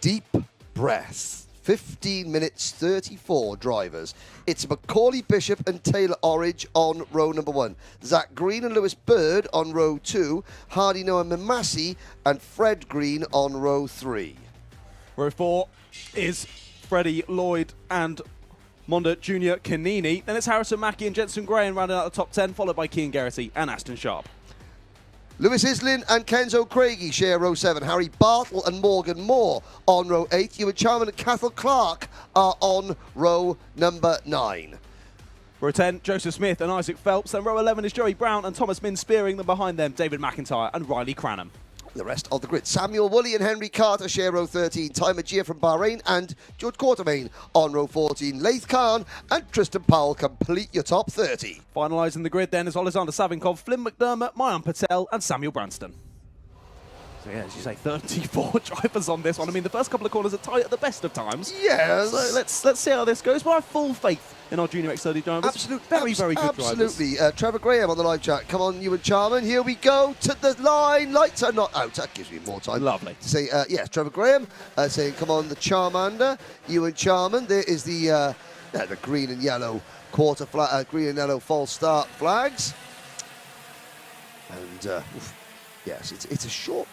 deep breaths. 15 minutes, 34 drivers. It's Macaulay Bishop and Taylor Orridge on row number 1. Zach Green and Lewis Bird on row 2. Hardy Noah Mamasi and Fred Green on row 3. Row 4 is Freddie Lloyd and Monda Junior Canini. Then it's Harrison Mackie and Jensen Graham rounding out the top 10, followed by Kean Geraghty and Aston Sharp. Lewis Islin and Kenzo Craigie share row 7. Harry Bartle and Morgan Moore on row 8. Ewan Charman and Cathal Clark are on row number 9. Row 10, Joseph Smith and Isaac Phelps. Then row 11 is Joey Brown and Thomas Min spearing them. Behind them, David McIntyre and Riley Cranham. The rest of the grid. Samuel Woolley and Henry Carter share row 13. Ty Majia from Bahrain and George Quartermain on row 14. Laith Khan and Tristan Powell complete your top 30. Finalising the grid then is Alexander Savinkov, Flynn McDermott, Mayan Patel and Samuel Branston. So yeah, as you say, 34 drivers on this one. I mean, the first couple of corners are tight at the best of times. Yes. So let's see how this goes. But I have full faith in our Junior X30 drivers. Very good drivers. Absolutely. Trevor Graham on the live chat. Come on, Ewan Charman. Here we go to the line. Lights are not out. That gives me more time. Lovely. To say, yes, Trevor Graham saying, come on, the Charmander. Ewan Charman. There is the green and yellow green and yellow false start flags. And yes, it's a short.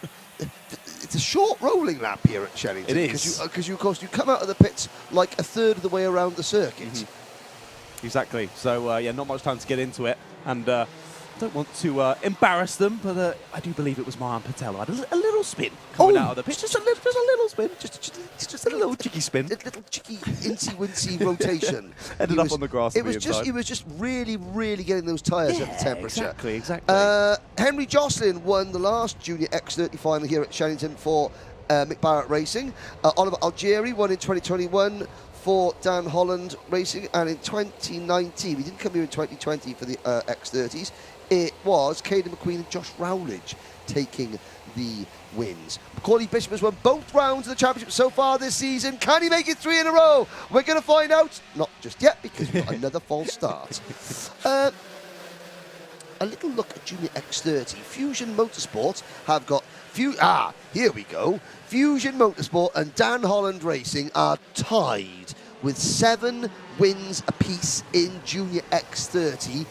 It's a short rolling lap here at Shenington. It is. Because of course, you come out of the pits like a third of the way around the circuit. Mm-hmm. Exactly. So, yeah, not much time to get into it. And I don't want to embarrass them, but I do believe it was Mayan Patel. I had a little spin coming out of the pitch. Just a little spin. Just a little cheeky spin. A little cheeky, incy-wincy rotation. Ended up on the grass. It was just really, really getting those tyres at the temperature. Exactly. Henry Jocelyn won the last Junior X30 final here at Shenington for Mick Barrett Racing. Oliver Algieri won in 2021 for Dan Holland Racing, and in 2019, we didn't come here in 2020 for the X30s, it was Caden McQueen and Josh Rowledge taking the wins. Macaulay Bishop has won both rounds of the championship so far this season. Can he make it 3 in a row? We're going to find out. Not just yet, because we've got another false start. A little look at Junior X30. Fusion Motorsport have got here we go. Fusion Motorsport and Dan Holland Racing are tied with 7 wins apiece in Junior X30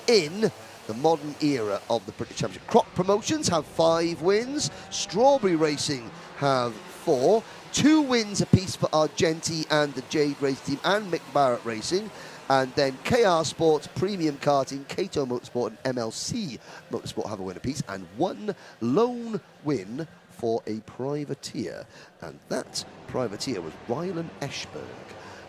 in the modern era of the British Championship. Crop Promotions have 5 wins. Strawberry Racing have 4. 2 wins apiece for Argenti and the Jade Race Team and Mick Barrett Racing. And then KR Sports, Premium Karting, Cato Motorsport and MLC Motorsport have a win apiece. And 1 lone win for a privateer. And that privateer was Rylan Eschberg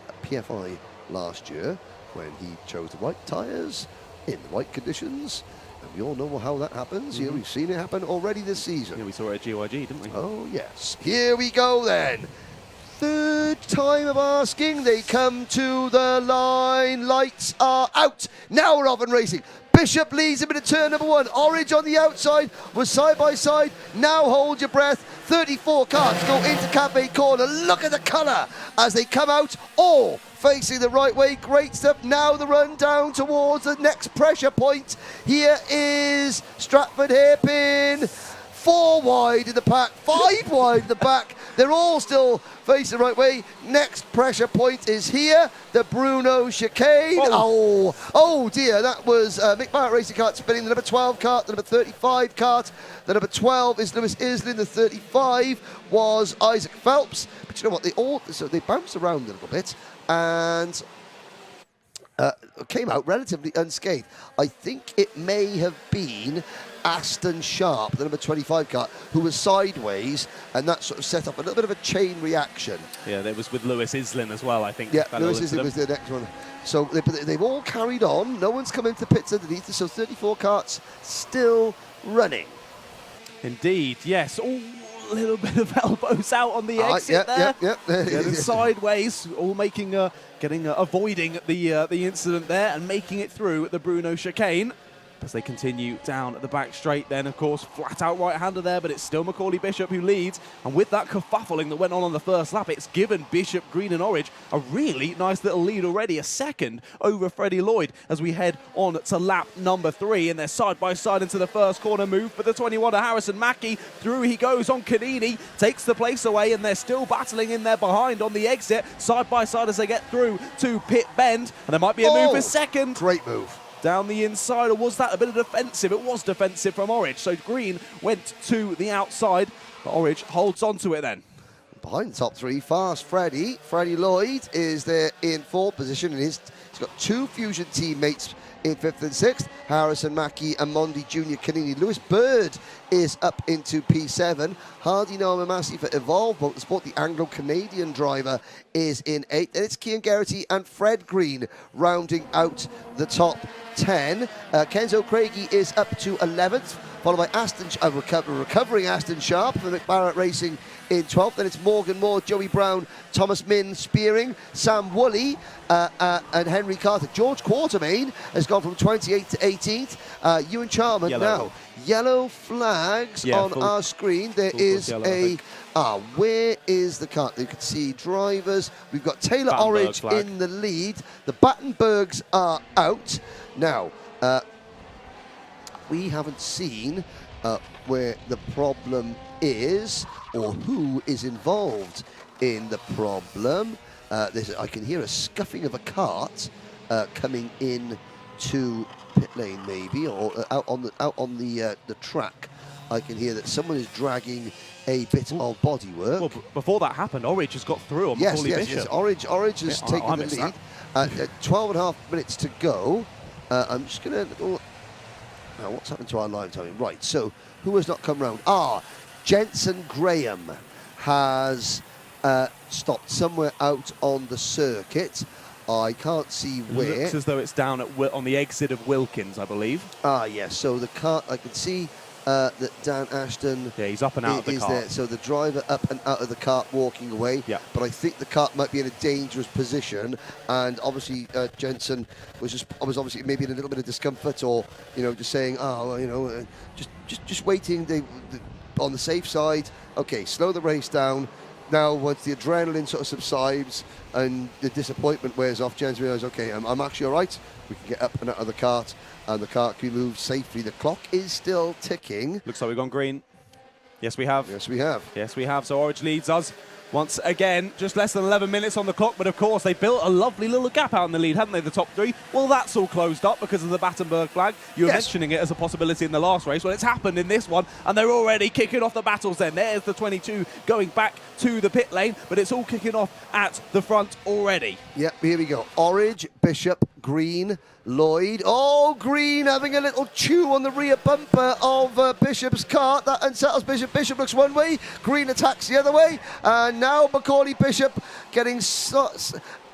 at PFI last year when he chose the right tyres in the right conditions. And we all know how that happens. Here we've seen it happen already this season. Yeah, we saw it at GYG, didn't we? Oh, yes. Here we go then. Third time of asking, they come to the line. Lights are out. Now we're off and racing. Bishop leads him into turn number 1. Orridge on the outside was side by side. Now hold your breath. 34 cars go into Cafe Corner. Look at the colour as they come out, all facing the right way. Great stuff. Now the run down towards the next pressure point. Here is Stratford Hairpin. 4 wide in the pack, 5 wide in the back. They're all still facing the right way. Next pressure point is here, the Bruno chicane. Oh dear, that was Mick Barrett Racing Kart spinning. The number 12 kart, the number 35 kart. The number 12 is Lewis Islin. The 35 was Isaac Phelps. But you know what? They bounced around a little bit and came out relatively unscathed. I think it may have been Aston Sharp, the number 25 kart, who was sideways, and that sort of set up a little bit of a chain reaction. Yeah, that was with Lewis Islin as well, I think. Yeah, Lewis Islin was the next one. So they've all carried on. No one's come into the pits underneath, so 34 karts still running. Indeed, yes. Oh, a little bit of elbows out on the exit there. Getting sideways, all avoiding the incident there and making it through the Bruno chicane. as they continue down the back straight. Then, of course, flat out right-hander there, but it's still Macaulay Bishop who leads. And with that kerfuffling that went on the first lap, it's given Bishop, Green and Orange a really nice little lead already, a second over Freddie Lloyd as we head on to lap number 3. And they're side-by-side into the first corner. Move for the 21 to Harrison Mackie. Through he goes on Canini, takes the place away, and they're still battling in there behind on the exit, side-by-side as they get through to pit bend. And there might be a move for second. Great move. Down the inside, or was that a bit of defensive? It was defensive from Orange. So Green went to the outside, but Orange holds on to it then. Behind the top 3, fast Freddie. Freddie Lloyd is there in 4th position, and he's got 2 Fusion teammates in 5th and 6th, Harrison Mackie and Mondi Junior Canini. Lewis Bird is up into P7. Hardy Noah Mamasi for Evolve Motorsport, the Anglo-Canadian driver, is in 8th. And it's Kian Geraghty and Fred Green rounding out the top 10. Kenzo Craigie is up to 11th, followed by Aston, recovering Aston Sharp for McBarrett Racing in 12th. Then it's Morgan Moore, Joey Brown, Thomas Min spearing, Sam Woolley and Henry Carter. George Quartermain has gone from 28th to 18th. Ewan Charman now. Yellow flags on our screen. There is a... where is the car? You can see drivers. We've got Taylor Orange in the lead. The Battenbergs are out. Now, we haven't seen where the problem is or who is involved in the problem. I can hear a scuffing of a cart coming in to pit lane, maybe, or out on the track. I can hear that someone is dragging a bit of bodywork. Well, before that happened, Orange has got through on Macaulay Bishop. Yes, Orange has taken the lead. 12.5 minutes to go. I'm just going to... now, what's happened to our live timing? Right, so who has not come round? Jensen Graham has stopped somewhere out on the circuit. I can't see where. It looks as though it's down on the exit of Wilkins, I believe. Yes, so the car, I can see that Dan Ashton he's up and out of the cart. There. So the driver up and out of the cart walking away. Yeah. But I think the cart might be in a dangerous position, and obviously Jensen was obviously maybe in a little bit of discomfort, or just saying, just waiting. On the safe side. Okay, slow the race down. Now, once the adrenaline sort of subsides and the disappointment wears off, Jensen realises, okay, I'm actually all right. We can get up and out of the cart, and the cart can be moved safely. The clock is still ticking. Looks like we've gone green. Yes, we have. Yes, we have. Yes, we have. So Orange leads us once again. Just less than 11 minutes on the clock, but of course they built a lovely little gap out in the lead, hadn't they, the top 3? Well, that's all closed up because of the Battenberg flag. You were mentioning it as a possibility in the last race. Well, it's happened in this one, and they're already kicking off the battles then. There's the 22 going back to the pit lane, but it's all kicking off at the front already. Yep, here we go. Orange, Bishop, Green, Lloyd. Oh, Green having a little chew on the rear bumper of Bishop's cart. That unsettles Bishop. Bishop looks one way, Green attacks the other way, and now Macaulay Bishop getting...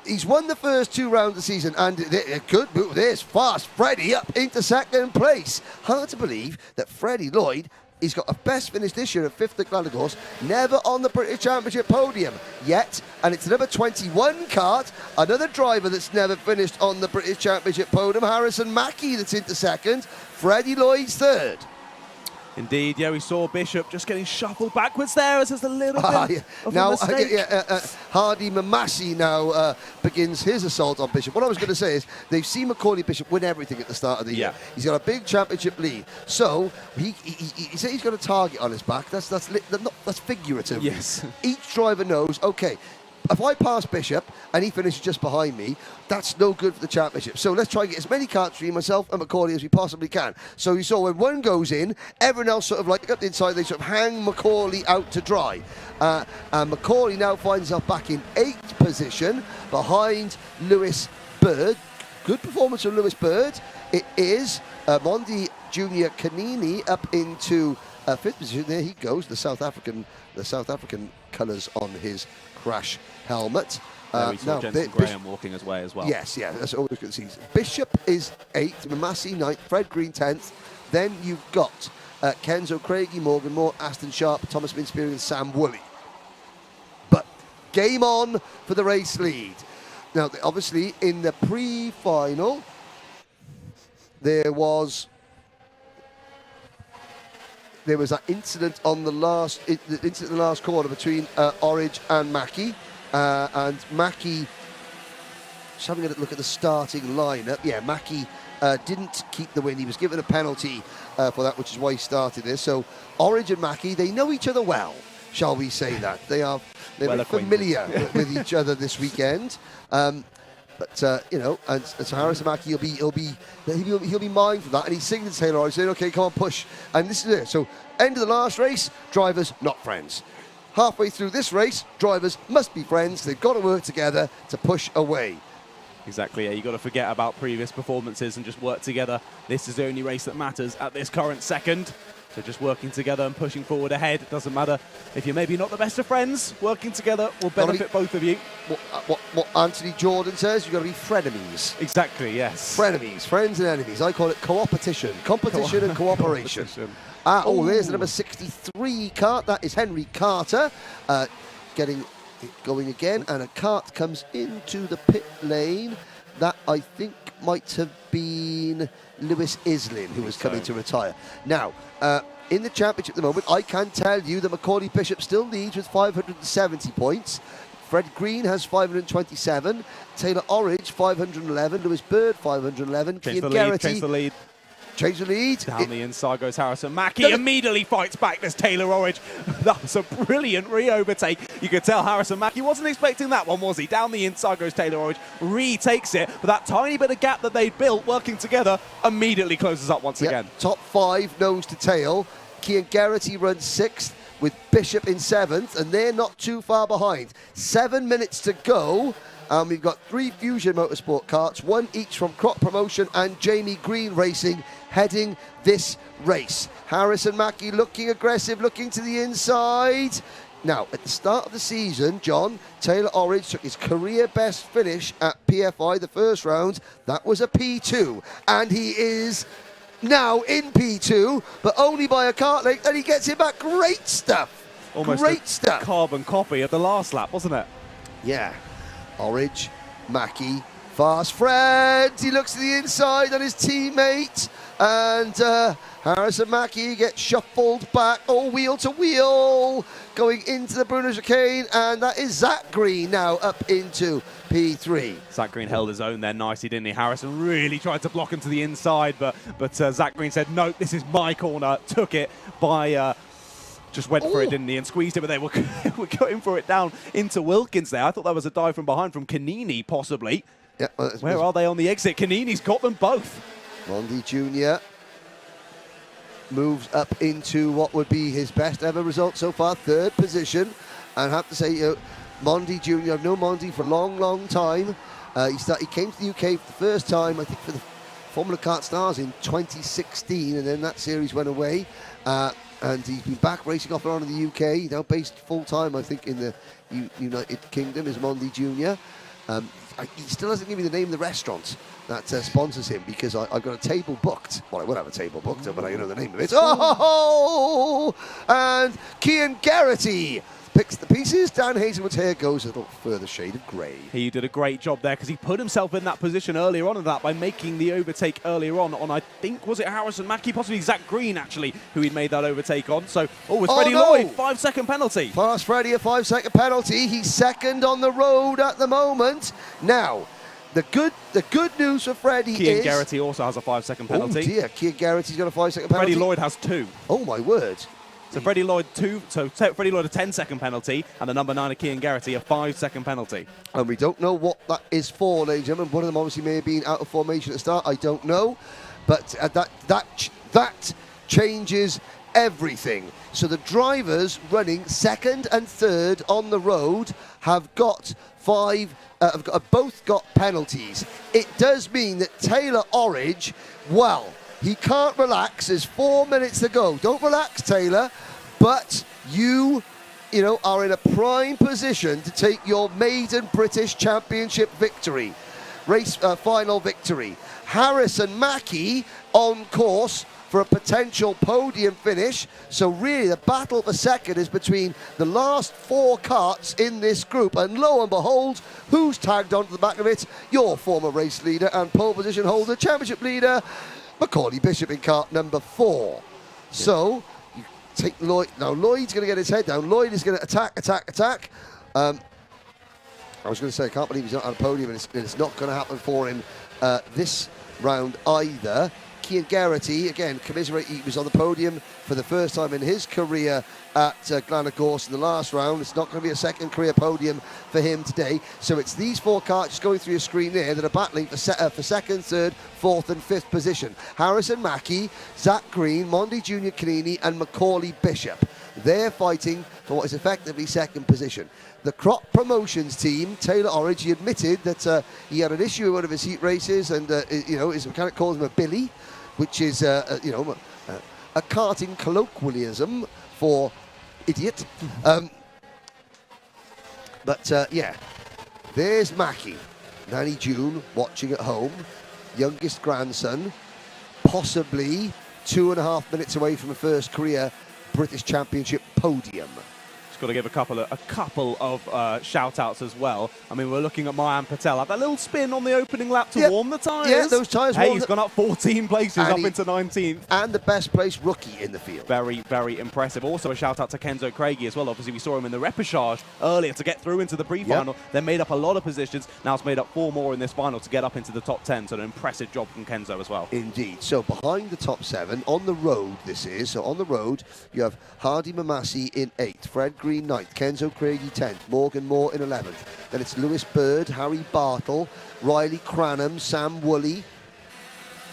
He's won the first 2 rounds of the season, and a good move. There's fast Freddie up into 2nd place. Hard to believe that Freddie Lloyd, he's got a best finish this year at 5th at Glenagos, never on the British Championship podium yet, and it's number 21 cart, another driver that's never finished on the British Championship podium, Harrison Mackie, that's into 2nd, Freddie Lloyd's 3rd. Indeed, yeah, we saw Bishop just getting shuffled backwards there as there's a little bit of a mistake. Hardy Mamasi now begins his assault on Bishop. What I was going to say is they've seen Macaulay Bishop win everything at the start of the year. He's got a big championship lead. So he said he's got a target on his back. That's figurative. Yes. Each driver knows, okay, if I pass Bishop and he finishes just behind me, that's no good for the championship. So let's try and get as many carts for myself and Macaulay as we possibly can. So you saw when one goes in, everyone else sort of like up the inside, they sort of hang Macaulay out to dry. And Macaulay now finds himself back in 8th position behind Lewis Bird. Good performance from Lewis Bird. It is Mondi Junior Canini up into 5th position. There he goes, the South African colours on his crash helmet. We saw Jensen Graham walking his way as well. Yes, that's always good to see. Bishop is 8th, Mamasi 9th, Fred Green 10th. Then you've got Kenzo Craigie, Morgan Moore, Aston Sharp, Thomas Minspear and Sam Woolley. But game on for the race lead. Now, obviously, in the pre-final, there was there was that incident on the last corner between Orridge and Mackie, and Mackie. Just having a look at the starting lineup. Yeah, Mackie didn't keep the win. He was given a penalty for that, which is why he started this. So Orridge and Mackie, they know each other well, shall we say that? They're well familiar with each other this weekend. But you know, and so Harrison Mackie, he'll be mindful of that, and he's singing to Taylor Orridge, saying, "Okay, come on, push." And this is it. So end of the last race, drivers not friends. Halfway through this race, drivers must be friends. They've got to work together to push away. Exactly, yeah, you've got to forget about previous performances and just work together. This is the only race that matters at this current second. So just working together and pushing forward ahead. It doesn't matter if you're maybe not the best of friends. Working together will benefit both of you. What Anthony Jordan says, you've got to be frenemies. Exactly, yes. Frenemies, friends and enemies. I call it co-opetition. Competition and cooperation. There's the number 63 Kart. That is Henry Carter getting going again, and a Kart comes into the pit lane. That, I think, might have been Lewis Islin, who was coming to retire. Now, in the championship at the moment, I can tell you that Macaulay Bishop still leads with 570 points. Fred Green has 527. Taylor Orridge, 511. Lewis Bird, 511. Change the lead. Change the lead. Down the inside goes Harrison Mackie. Immediately fights back this Taylor Orridge. That was a brilliant re-overtake. You could tell Harrison Mackie wasn't expecting that one, was he? Down the inside goes Taylor Orridge. Retakes it. But that tiny bit of gap that they'd built working together immediately closes up once again. Top 5 nose to tail. Cian Garrity runs 6th with Bishop in 7th, and they're not too far behind. 7 minutes to go. We've got 3 Fusion Motorsport karts, 1 each from Crop Promotion and Jamie Green Racing heading this race. Harrison Mackie looking aggressive, looking to the inside. Now, at the start of the season, John, Taylor Orridge took his career best finish at PFI the first round. That was a P2, and he is now in P2, but only by a kart length, and he gets it back. Great stuff. Almost great stuff. Carbon copy of the last lap, wasn't it? Yeah. Orridge, Mackie, fast Fred. He looks to the inside on his teammate, and Harrison Mackie gets shuffled back, wheel to wheel, going into the Bruno chicane, and that is Zach Green now up into P3. Zach Green held his own there nicely, didn't he? Harrison really tried to block him to the inside, but Zach Green said, no, this is my corner, took it by... just went for it, didn't he, and squeezed it, but they were going for it down into Wilkins there. I thought that was a dive from behind from Canini, possibly. Yeah, where are they on the exit? Canini's got them both. Mondi Jr. moves up into what would be his best ever result so far, 3rd position. And I have to say, Mondi Jr., I've known Mondi for a long, long time. He came to the UK for the first time, I think, for the Formula Kart Stars in 2016, and then that series went away. And he's been back racing off and on in the UK. He's now based full-time, I think, in the United Kingdom, is Mondi Jr. He still hasn't given me the name of the restaurant that sponsors him, because I've got a table booked. Well, I would have a table booked, but I know the name of it. And Cian Garrity picks the pieces. Dan Hazelwood's hair goes a little further shade of grey. He did a great job there, because he put himself in that position earlier on in that by making the overtake earlier on, I think, was it Harrison Mackie? Possibly Zach Green, actually, who he'd made that overtake on. So, it's Freddie Lloyd, 5-second penalty. Fast Freddie, a 5-second penalty. He's 2nd on the road at the moment. Now, the good news for Freddie is... Cian Garrity also has a 5-second penalty. Oh dear, Cian Garrity's got a 5-second penalty. Freddie Lloyd has 2. Oh my word. So Freddie Lloyd 2, so Freddie Lloyd a 10-second penalty, and the number 9 of Cian Garrity a 5-second penalty. And we don't know what that is for, ladies and gentlemen. One of them obviously may have been out of formation at the start. I don't know, but that changes everything. So the drivers running 2nd and 3rd on the road have got both got penalties. It does mean that Taylor Orridge, well, he can't relax. There's 4 minutes to go. Don't relax, Taylor. But you are in a prime position to take your maiden British Championship victory, race final victory. Harrison Mackie on course for a potential podium finish. So really, the battle for 2nd is between the last 4 karts in this group. And lo and behold, who's tagged onto the back of it? Your former race leader and pole position holder, championship leader, Macaulay Bishop in kart number 4. So take Lloyd. Now Lloyd's going to get his head down. Lloyd is going to attack. I was going to say, I can't believe he's not on a podium, and it's not going to happen for him this round either. Cian Geraghty, again, commiserate, he was on the podium for the first time in his career at Glenagorse in the last round. It's not going to be a second career podium for him today. So it's these 4 karts just going through your screen there that are battling for second, third, fourth and fifth position. Harrison Mackie, Zach Green, Mondi Junior Canini and Macaulay Bishop. They're fighting for what is effectively second position. The Crop Promotions team, Taylor Orridge, he admitted that he had an issue with one of his heat races, and his mechanic calls him a Billy, which is a karting colloquialism for idiot. Yeah, there's Mackie, Nanny June watching at home, youngest grandson, possibly 2.5 minutes away from a first career British Championship podium. Got to give a couple of shout-outs as well. I mean, we're looking at Mayan Patel. Had that little spin on the opening lap to warm the tyres. Yeah, those tyres. Hey, he's gone up 14 places, up into 19th. And the best placed rookie in the field. Very, very impressive. Also a shout-out to Kenzo Craigie as well. Obviously, we saw him in the repechage earlier to get through into the pre-final. They made up a lot of positions. Now it's made up 4 more in this final to get up into the top 10. So an impressive job from Kenzo as well. Indeed. So behind the top 7, on the road this is. So on the road, you have Hardy Mamasi in 8th, Fred Green 9th, Kenzo Craigie 10th, Morgan Moore in 11th. Then it's Lewis Bird, Harry Bartle, Riley Cranham, Sam Woolley,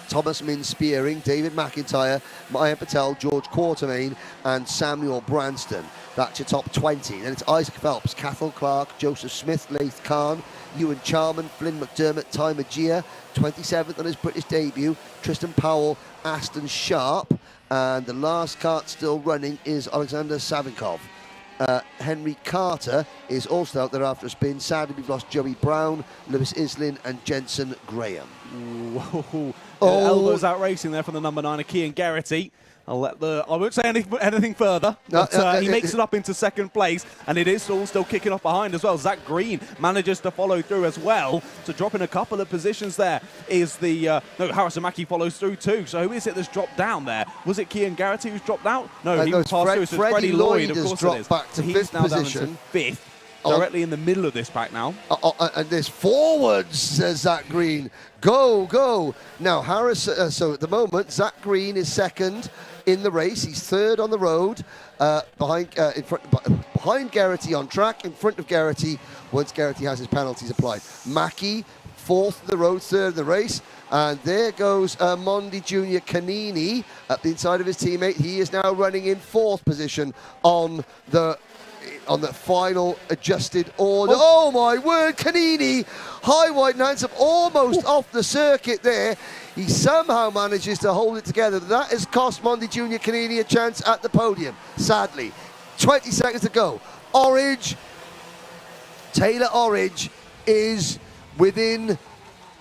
Thomas Min Spearing, David McIntyre, Maya Patel, George Quatermain and Samuel Branston. That's your top 20. Then it's Isaac Phelps, Cathal Clark, Joseph Smith, Laith Khan, Ewan Charman, Flynn McDermott, Ty Magia, 27th on his British debut, Tristan Powell, Aston Sharp, and the last kart still running is Alexander Savinkov. Henry Carter is also out there after a spin. Sadly, we've lost Joey Brown, Lewis Islin and Jensen Graham. Whoa. Elbows out racing there from the number 9 of Cian Geraghty. I won't say anything further, but he makes it up into second place, and it is all still kicking off behind as well. Zach Green manages to follow through as well, so dropping a couple of positions there is Harrison Mackie follows through too. So who is it that's dropped down there? Was it Cian Geraghty who's dropped out? No, he passed through. So Freddie Lloyd, of course, it is. Back to so fifth now position. Down into 5th. Directly in the middle of this pack now. And there's forwards, says Zach Green. Go. Now, so at the moment, Zach Green is second in the race. He's third on the road, behind Geraghty on track, in front of Geraghty once Geraghty has his penalties applied. Mackie, fourth in the road, third in the race. And there goes Mondi Junior Canini at the inside of his teammate. He is now running in 4th position on the final adjusted order. Oh my word, Canini, high wide and handsome, almost off the circuit there. He somehow manages to hold it together. That has cost Mondi Junior Canini a chance at the podium, sadly. 20 seconds to go. Taylor Orridge is within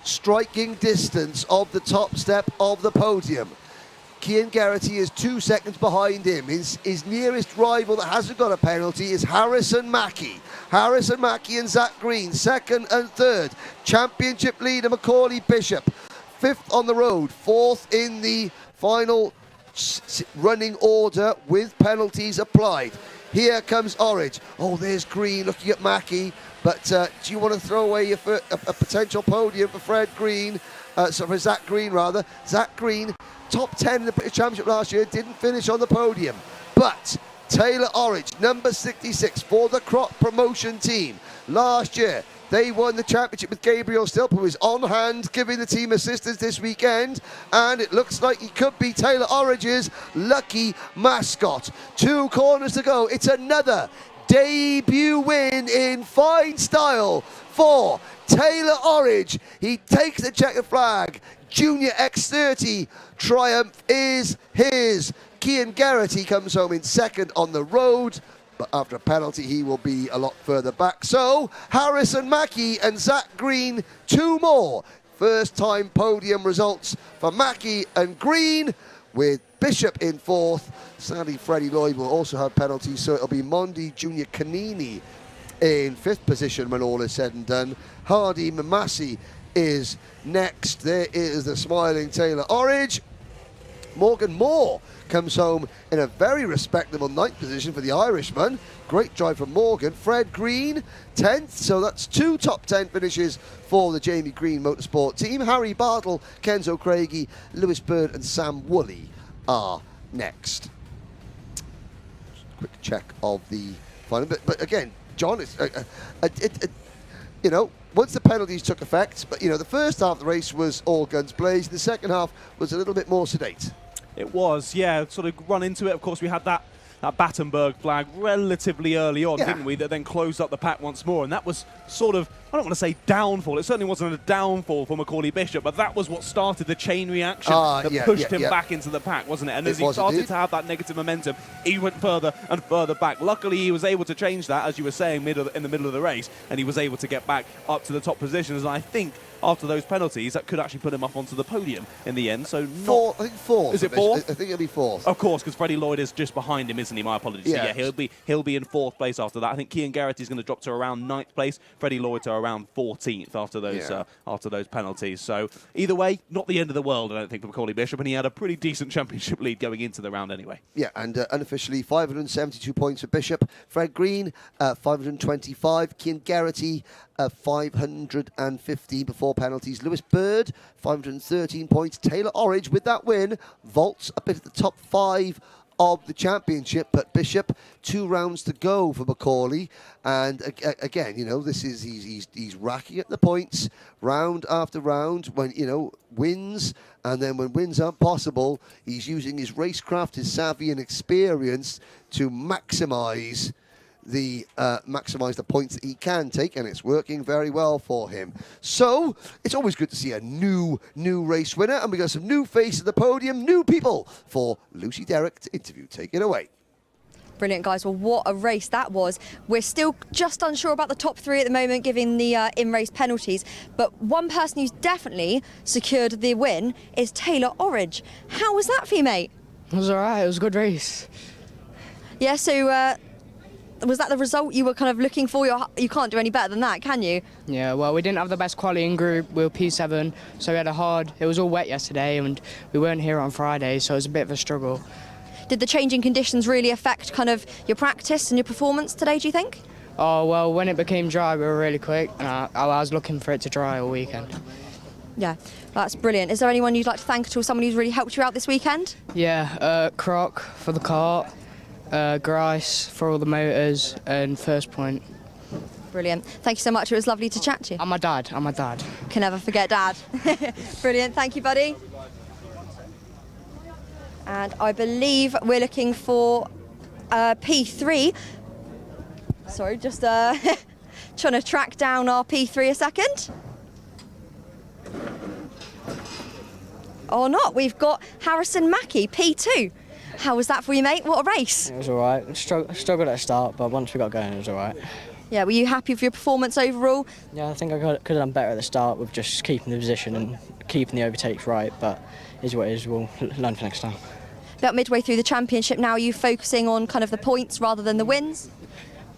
striking distance of the top step of the podium. Cian Geraghty is 2 seconds behind him. His nearest rival that hasn't got a penalty is Harrison Mackie. Harrison Mackie and Zach Green, second and third. Championship leader Macaulay Bishop, 5th on the road, 4th in the final running order with penalties applied. Here comes Orridge. Oh, there's Green looking at Mackie. But do you want to throw away a potential podium for Fred Green? For Zach Green, rather. Zach Green, top 10 in the British Championship last year, didn't finish on the podium. But Taylor Orridge, number 66 for the Crop Promotion team. Last year, they won the championship with Gabriel Stilp, who is on hand giving the team assistance this weekend. And it looks like he could be Taylor Orridge's lucky mascot. 2 corners to go. It's another debut win in fine style for Taylor Orridge. He takes the checkered flag. Junior X30 triumph is his. Cian Geraghty comes home in second on the road, but after a penalty he will be a lot further back. So Harrison Mackie and Zach Green, 2 more first time podium results for Mackie and Green, with Bishop in 4th. Sadly, Freddie Lloyd will also have penalties, so it'll be Mondi Junior Canini in 5th position when all is said and done. Hardy Mamasi is next. There is the smiling Taylor Orridge. Morgan Moore comes home in a very respectable 9th position for the Irishman. Great drive from Morgan. Fred Green, 10th. So that's 2 top 10 finishes for the Jamie Green Motorsport team. Harry Bartle, Kenzo Craigie, Lewis Bird and Sam Woolley are next. Quick check of the final. But again, John, it's, you know, once the penalties took effect, but you know, the first half of the race was all guns blazing. The second half was a little bit more sedate. It was, yeah, sort of run into it. Of course, we had that Battenberg flag relatively early on, didn't we, that then closed up the pack once more. And that was sort of, I don't want to say downfall. It certainly wasn't a downfall for Macaulay Bishop, but that was what started the chain reaction that pushed him back into the pack, wasn't it? And as he started to have that negative momentum, he went further and further back. Luckily, he was able to change that, as you were saying, in the middle of the race, and he was able to get back up to the top positions. And I think after those penalties, that could actually put him up onto the podium in the end. So I think 4th. Is it 4th? I think it'll be 4th. Of course, because Freddie Lloyd is just behind him, isn't he? My apologies. Yeah. So yeah, he'll be in 4th place after that. I think Cian Garrity is going to drop to around 9th place. Freddie Lloyd to around 14th after those penalties. So either way, not the end of the world, I don't think, for Macaulay Bishop, and he had a pretty decent championship lead going into the round anyway. Yeah, and unofficially 572 points for Bishop. Fred Green, 525. Cian Garrity, 550 before penalties. Lewis Bird, 513 points. Taylor Orridge, with that win, vaults a bit at the top 5 of the championship, but Bishop, 2 rounds to go for Macaulay, and again, you know, this is he's racking up the points round after round. When, you know, wins, and then when wins aren't possible, he's using his racecraft, his savvy and experience to maximise the points that he can take, and it's working very well for him. So it's always good to see a new race winner, and we got some new faces at the podium, new people for Lucy Derrick to interview. Take it away. Brilliant, guys. Well, what a race that was. We're still just unsure about the top 3 at the moment, given the in-race penalties. But one person who's definitely secured the win is Taylor Orridge. How was that for you, mate? It was all right. It was a good race. Yeah, so was that the result you were kind of looking for? You can't do any better than that, can you? Yeah, well, we didn't have the best quality in group. We were P7, so we had it was all wet yesterday, and we weren't here on Friday, so it was a bit of a struggle. Did the changing conditions really affect kind of your practice and your performance today, do you think? Oh, well, when it became dry, we were really quick, and I was looking for it to dry all weekend. Yeah, that's brilliant. Is there anyone you'd like to thank at all, someone who's really helped you out this weekend? Yeah, Croc for the kart, Grice for all the motors, and First Point. Brilliant. Thank you so much. It was lovely to chat to you. I'm my dad. Can never forget Dad. Brilliant. Thank you, buddy. And I believe we're looking for P3. Sorry, just trying to track down our P3 a second. Or not. We've got Harrison Mackey, P2. How was that for you, mate? What a race. It was all right. Struggled at the start, but once we got going, it was all right. Yeah, were you happy with your performance overall? Yeah, I think I could have done better at the start with just keeping the position and keeping the overtakes right, but it is what it is. We'll learn for next time. About midway through the championship now, are you focusing on kind of the points rather than the wins?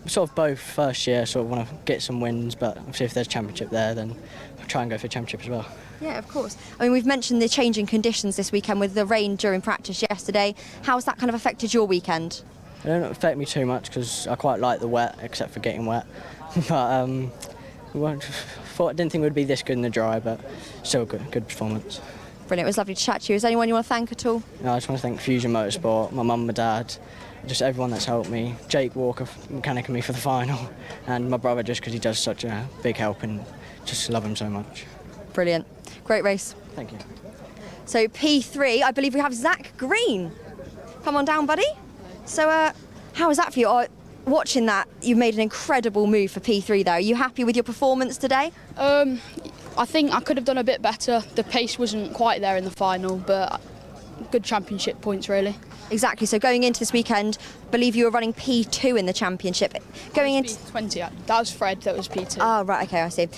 Sort of both. First year, sort of want to get some wins, but obviously if there's championship there, then I'll try and go for championship as well. Yeah, of course. I mean, we've mentioned the changing conditions this weekend with the rain during practice yesterday. How has that kind of affected your weekend? It don't affect me too much because I quite like the wet, except for getting wet. But didn't think it would be this good in the dry, but still good performance. Brilliant. It was lovely to chat to you. Is there anyone you want to thank at all? No, I just want to thank Fusion Motorsport, my mum, my dad, just everyone that's helped me. Jake Walker mechanicking me for the final, and my brother just because he does such a big help, and just love him so much. Brilliant. Great race. Thank you. So P3, I believe we have Zach Green. Come on down, buddy. So how was that for you? Watching that, you made an incredible move for P3 there. Are you happy with your performance today? I think I could have done a bit better. The pace wasn't quite there in the final, but good championship points, really. Exactly. So going into this weekend, I believe you were running P2 in the championship. Going into P20, that was Fred. That was P2. Oh, right. Okay, I see.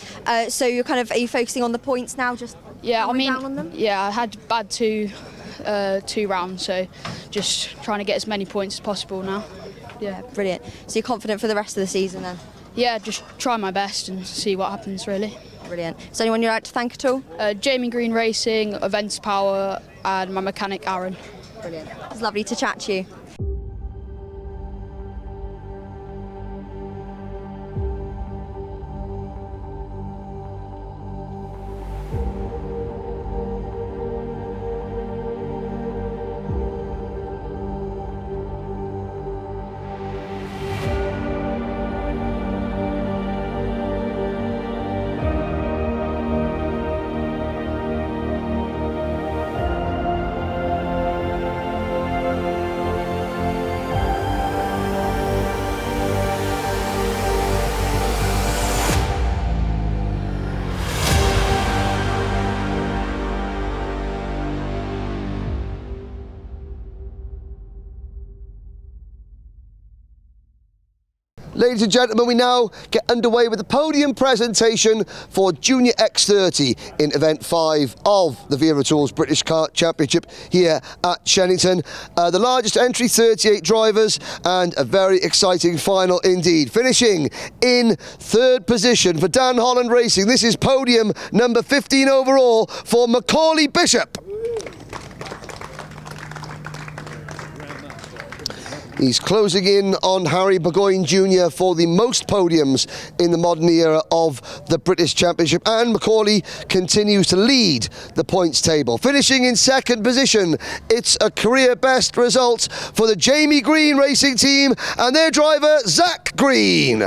So you're are you focusing on the points now? Just yeah, I mean, down on them? yeah, I had bad two rounds, so just trying to get as many points as possible now. Yeah, brilliant. So you're confident for the rest of the season then? Yeah, just try my best and see what happens, really. Brilliant. Is there anyone you'd like to thank at all? Jamie Green Racing, Events Power, and my mechanic Aaron. Brilliant. It's lovely to chat to you. Ladies and gentlemen, we now get underway with the podium presentation for Junior X30 in event 5 of the Wera Tools British Kart Championship here at Shenington. The largest entry, 38 drivers, and a very exciting final indeed. Finishing in 3rd position for Dan Holland Racing. This is podium number 15 overall for Macaulay Bishop. He's closing in on Harry Burgoyne Jr. for the most podiums in the modern era of the British Championship, and Macaulay continues to lead the points table. Finishing in 2nd position, it's a career best result for the Jamie Green Racing Team and their driver, Zach Green.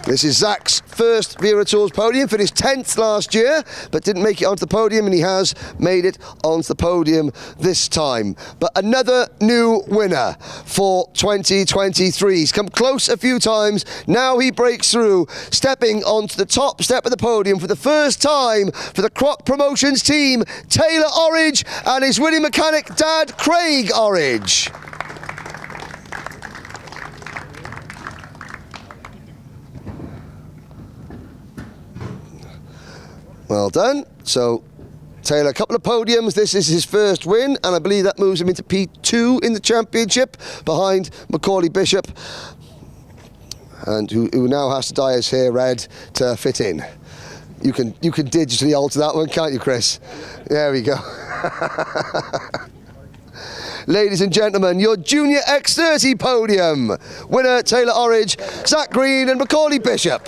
This is Zach's first Wera Tools podium, finished 10th last year, but didn't make it onto the podium, and he has made it onto the podium this time. But another new winner for 2023. He's come close a few times, now he breaks through, stepping onto the top step of the podium for the first time for the Croc Promotions team, Taylor Orridge, and his winning mechanic, Dad Craig Orridge. Well done. So Taylor, a couple of podiums. This is his first win, and I believe that moves him into P2 in the championship behind Macaulay Bishop, and who now has to dye his hair red to fit in. You can digitally alter that one, can't you, Chris? There we go. Ladies and gentlemen, your Junior X30 podium winner, Taylor Orridge, Zach Green and Macaulay Bishop.